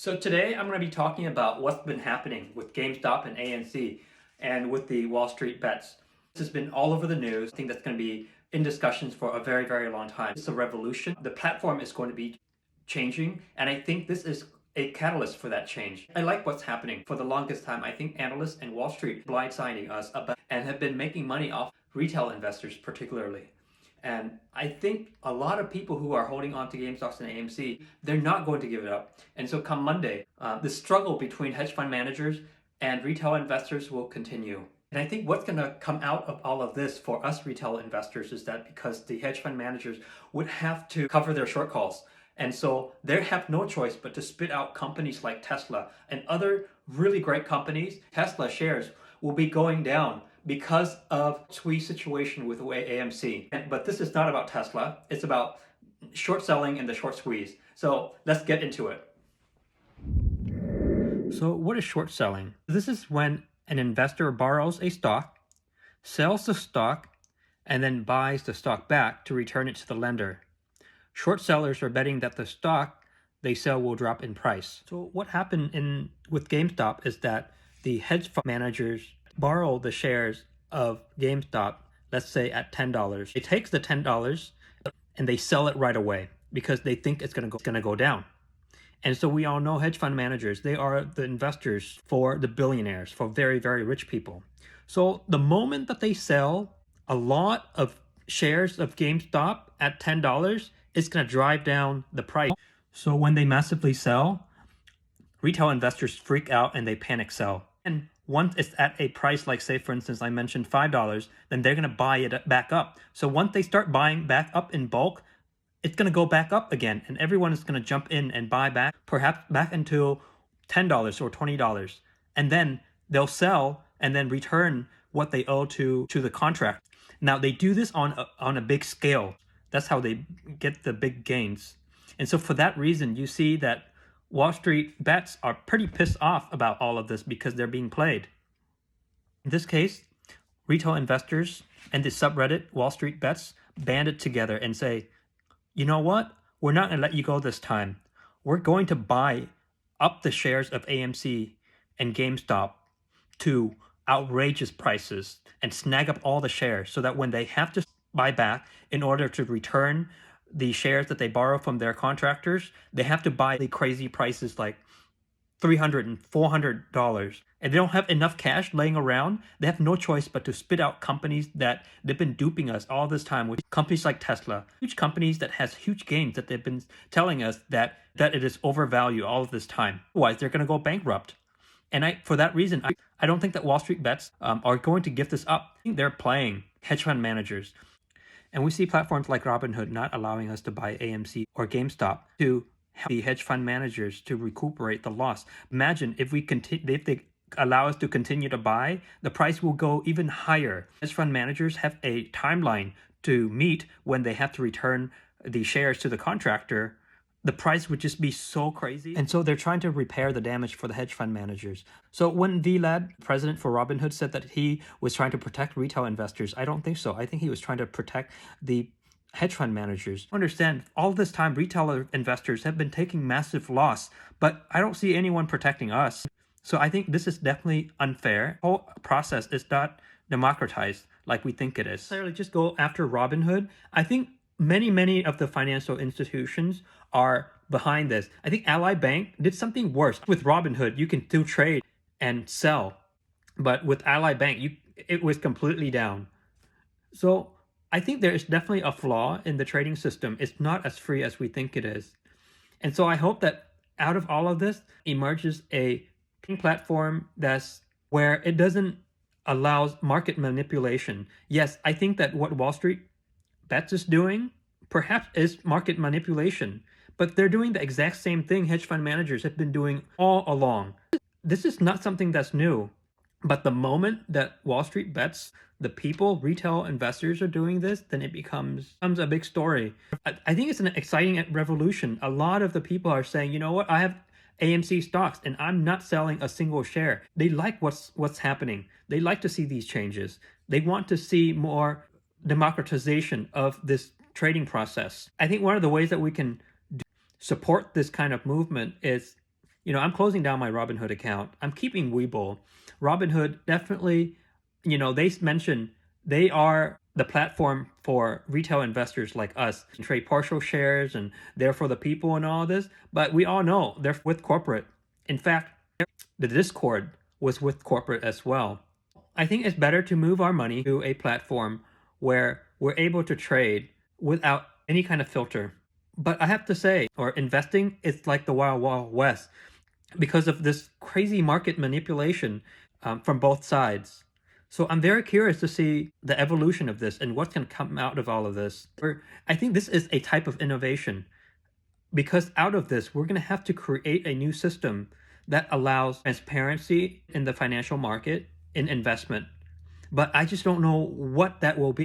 So today I'm going to be talking about what's been happening with GameStop and AMC and with the Wall Street bets. This has been all over the news. I think that's going to be in discussions for a very, very long time. It's a revolution. The platform is going to be changing, and I think this is a catalyst for that change. I like what's happening. For the longest time, I think analysts and Wall Street blindsiding us about and have been making money off retail investors particularly. And I think a lot of people who are holding on to GameStop and AMC, they're not going to give it up. And so come Monday, the struggle between hedge fund managers and retail investors will continue. And I think what's going to come out of all of this for us retail investors is that because the hedge fund managers would have to cover their short calls. And so they have no choice but to spit out companies like Tesla and other really great companies. Tesla shares will be going down because of squeeze situation with AMC. But this is not about Tesla. It's about short selling and the short squeeze. So let's get into it. So what is short selling? This is when an investor borrows a stock, sells the stock, and then buys the stock back to return it to the lender. Short sellers are betting that the stock they sell will drop in price. So what happened with GameStop is that the hedge fund managers borrow the shares of GameStop, let's say at $10. They take the $10 and they sell it right away because they think it's going to go down. And so we all know hedge fund managers, they are the investors for the billionaires, for very, very rich people. So the moment that they sell a lot of shares of GameStop at $10, it's going to drive down the price. So when they massively sell, retail investors freak out and they panic sell. And once it's at a price like, say, for instance, I mentioned $5, then they're going to buy it back up. So once they start buying back up in bulk, it's going to go back up again. And everyone is going to jump in and buy back, perhaps back into $10 or $20. And then they'll sell and then return what they owe to the contract. Now, they do this on a big scale. That's how they get the big gains. And so for that reason, you see that Wall Street bets are pretty pissed off about all of this because they're being played. In this case, retail investors and the subreddit Wall Street bets banded together and say, you know what? We're not going to let you go this time. We're going to buy up the shares of AMC and GameStop to outrageous prices and snag up all the shares so that when they have to buy back in order to return the shares that they borrow from their contractors, they have to buy the crazy prices like $300 and $400. And they don't have enough cash laying around. They have no choice but to spit out companies that they've been duping us all this time with. Companies like Tesla, huge companies that has huge gains that they've been telling us that it is overvalued all of this time. Otherwise, they're going to go bankrupt. And for that reason, I don't think that Wall Street bets are going to give this up. I think they're playing hedge fund managers. And we see platforms like Robinhood not allowing us to buy AMC or GameStop to help the hedge fund managers to recuperate the loss. Imagine if they allow us to continue to buy, the price will go even higher. Hedge fund managers have a timeline to meet when they have to return the shares to the contractor. The price would just be so crazy. And so they're trying to repair the damage for the hedge fund managers. So when Vlad, president for Robinhood, said that he was trying to protect retail investors, I don't think so. I think he was trying to protect the hedge fund managers. Understand, all this time, retail investors have been taking massive loss, but I don't see anyone protecting us. So I think this is definitely unfair. The whole process is not democratized like we think it is. Necessarily just go after Robinhood. I think many of the financial institutions are behind this. I think Ally Bank did something worse. With Robinhood, you can still trade and sell. But with Ally Bank, it was completely down. So I think there is definitely a flaw in the trading system. It's not as free as we think it is. And so I hope that out of all of this emerges a platform that's where it doesn't allow market manipulation. Yes, I think that what Wall Street bets is doing perhaps is market manipulation, but they're doing the exact same thing hedge fund managers have been doing all along. This is not something that's new, but the moment that Wall Street bets, the people, retail investors are doing this, then it becomes a big story. I think it's an exciting revolution. A lot of the people are saying, you know what, I have AMC stocks and I'm not selling a single share. They like what's happening. They like to see these changes. They want to see more democratization of this trading process. I think one of the ways that we can support this kind of movement is I'm closing down my Robinhood account. I'm keeping Webull. Robinhood definitely, they mention they are the platform for retail investors like us to trade partial shares and they're for the people and all this. But we all know they're with corporate. In fact, the Discord was with corporate as well. I think it's better to move our money to a platform where we're able to trade without any kind of filter. But I have to say, or investing is like the wild, wild west because of this crazy market manipulation from both sides. So I'm very curious to see the evolution of this and what's going to come out of all of this. I think this is a type of innovation because out of this, we're going to have to create a new system that allows transparency in the financial market in investment. But I just don't know what that will be.